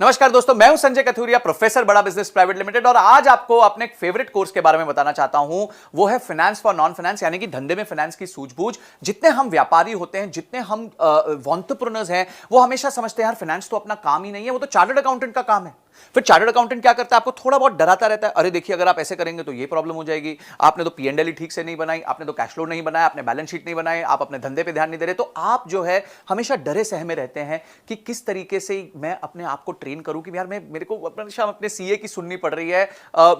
नमस्कार दोस्तों, मैं हूं संजय कथुरिया, प्रोफेसर बड़ा बिजनेस प्राइवेट लिमिटेड। और आज आपको अपने एक फेवरेट कोर्स के बारे में बताना चाहता हूं। वो है फाइनेंस फॉर नॉन फाइनेंस, यानी कि धंधे में फाइनेंस की सूझबूझ। जितने हम व्यापारी होते हैं, जितने हम एंटरप्रेन्योर्स हैं, वो हमेशा समझते हैं यार फाइनेंस तो अपना काम ही नहीं है, वो तो चार्टर्ड अकाउंटेंट का काम है। फिर चार्टर्ड अकाउंटेंट क्या करता है? आपको थोड़ा बहुत डराता रहता है, अरे देखिए अगर आप ऐसे करेंगे तो ये प्रॉब्लम हो जाएगी, आपने तो पी&एल ठीक से नहीं बनाई, आपने तो कैश फ्लो नहीं बनाया, आपने बैलेंस शीट नहीं बनाई, आप अपने धंधे पे ध्यान नहीं दे रहे। तो आप जो है हमेशा डरे सहमे रहते हैं कि किस तरीके से मैं अपने आप को ट्रेन करूं कि यार मेरे को हमेशा अपने सीए की सुननी पड़ रही है,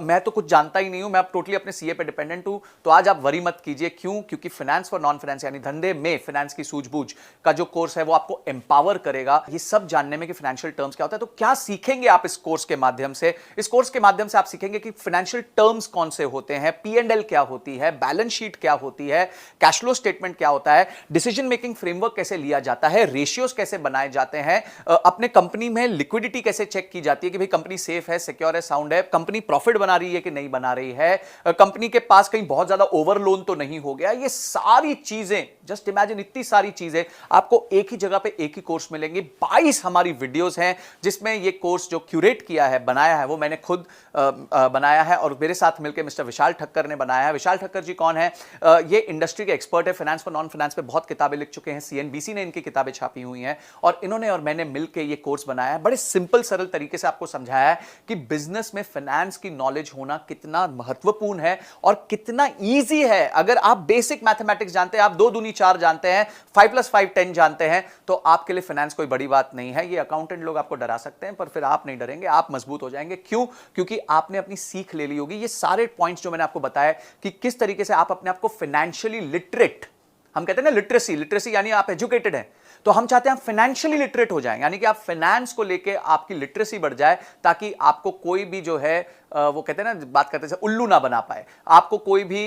मैं तो कुछ जानता ही नहीं हूं, मैं अब टोटली अपने सीए पे डिपेंडेंट हूं। तो आज आप वरी मत कीजिए। क्यों? क्योंकि फाइनेंस फॉर नॉन फाइनेंस यानी धंधे में फाइनेंस की सूझबूझ का जो कोर्स है वो आपको एम्पावर करेगा ये सब जानने में कि फाइनेंशियल टर्म्स क्या होता है। तो क्या सीखेंगे आप इस कोर्स के माध्यम से? इस कोर्स के माध्यम से आप सीखेंगे कि फाइनेंशियल टर्म्स कौन से होते हैं, पी&एल क्या होती है, बैलेंस शीट क्या होती है, कैश फ्लो स्टेटमेंट क्या होता है, डिसीजन मेकिंग फ्रेमवर्क कैसे लिया जाता है, रेशियोज कैसे बनाए जाते हैं, अपने कंपनी में लिक्विडिटी कैसे चेक की जाती है कि भाई कंपनी सेफ है, सिक्योर है, साउंड है, कंपनी प्रॉफिट बना रही है कि नहीं बना रही है, कंपनी के पास कहीं बहुत ज्यादा ओवर लोन तो नहीं हो गया। ये सारी चीजें, जस्ट इमेजिन, इतनी सारी चीजें आपको एक ही जगह पे एक ही कोर्स मिलेंगे। 22 हमारी वीडियोस हैं जिसमें ये कोर्स जो क्यूरेट किया है, बनाया है, वो मैंने खुद बनाया है और मेरे साथ मिलकर मिस्टर विशाल ठक्कर ने बनाया है। विशाल ठक्कर जी कौन है? ये इंडस्ट्री के एक्सपर्ट है, फाइनेंस फॉर नॉन फाइनेंस पे बहुत किताबें लिख चुके हैं, सीएनबीसी ने इनकी किताबें छापी हुई हैं और इन्होंने और मैंने मिलकर ये कोर्स बनाया है। बड़े सिंपल सरल तरीके से आपको समझाया है कि बिजनेस में फाइनेंस की नॉलेज होना कितना महत्वपूर्ण है और कितना ईजी है। अगर आप बेसिक मैथमेटिक्स जानते हैं, आप 2 दूनी 4 जानते हैं, 5 + 5 10 जानते हैं, तो आपके लिए फाइनेंस कोई बड़ी बात नहीं है। ये अकाउंटेंट लोग आपको डरा सकते हैं पर फिर आप नहीं डरेंगे, आप मजबूत हो जाएंगे। क्यों? क्योंकि आपने अपनी सीख ले ली होगी। ये सारे पॉइंट्स जो मैंने आपको बताया कि किस तरीके से आप अपने आप को फाइनेंशियली लिटरेट, हम कहते हैं ना लिटरेसी यानी आप एजुकेटेड हैं, तो हम चाहते हैं आप फाइनेंशियली लिटरेट हो जाएं, यानी कि आप फाइनेंस को लेके आपकी लिटरेसी बढ़ जाए ताकि आपको कोई भी जो है वो कहते हैं ना, बात करते हैं उल्लू ना बना पाए, आपको कोई भी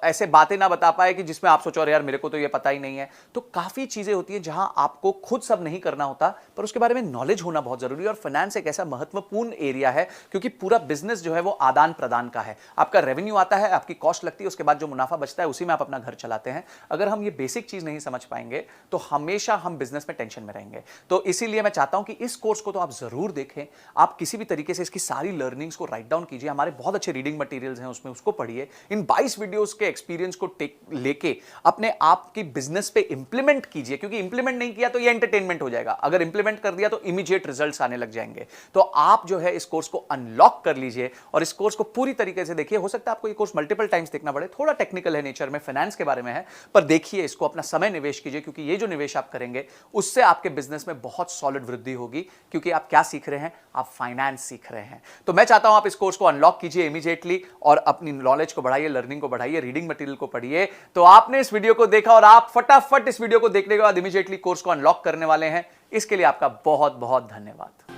ऐसे बातें ना बता पाए कि जिसमें आप सोचो यार मेरे को तो ये पता ही नहीं है। तो काफी चीजें होती हैं जहां आपको खुद सब नहीं करना होता पर उसके बारे में नॉलेज होना बहुत जरूरी है। और फाइनेंस एक ऐसा महत्वपूर्ण एरिया है क्योंकि पूरा बिजनेस जो है वो आदान प्रदान का है। आपका रेवेन्यू आता है, आपकी कॉस्ट लगती है, उसके बाद जो मुनाफा बचता है उसी में आप अपना घर चलाते हैं। अगर हम ये बेसिक चीज नहीं समझ पाएंगे तो हमेशा हम बिजनेस में टेंशन में रहेंगे। तो इसीलिए मैं चाहता हूं कि इस कोर्स को तो आप जरूर देखें, आप किसी भी तरीके से इसकी सारी लर्निंग्स को राइट डाउन कीजिए। हमारे बहुत अच्छे रीडिंग मटेरियल्स हैं उसमें, उसको पढ़िए। इन 22 वीडियोस के एक्सपीरियंस को लेके अपने आप की बिजनेस पे इंप्लीमेंट कीजिए, क्योंकि इंप्लीमेंट नहीं किया तो ये एंटरटेनमेंट हो जाएगा, अगर इंप्लीमेंट कर दिया तो इमीडिएट रिजल्ट्स आने लग जाएंगे। तो आप जो है इस कोर्स को अनलॉक कर लीजिए और इस कोर्स को पूरी तरीके से देखिए। हो सकता है आपको ये कोर्स मल्टीपल टाइम्स देखना पड़े, थोड़ा टेक्निकल है नेचर में, फाइनेंस के बारे में है, पर देखिए इसको, अपना समय निवेश कीजिए, क्योंकि ये जो निवेश आप करेंगे उससे आपके बिजनेस में बहुत सॉलिड वृद्धि होगी। क्योंकि आप क्या सीख रहे हैं? आप फाइनेंस सीख रहे हैं। तो मैं चाहता हूं आप इस कोर्स को अनलॉक कीजिए इमीडिएटली और अपनी नॉलेज को बढ़ाइए, लर्निंग को बढ़ाइए, रीडिंग मटेरियल को पढ़िए। तो आपने इस वीडियो को देखा और आप फटाफट इस वीडियो को देखने के बाद इमीडिएटली कोर्स को अनलॉक करने वाले हैं। इसके लिए आपका बहुत बहुत धन्यवाद।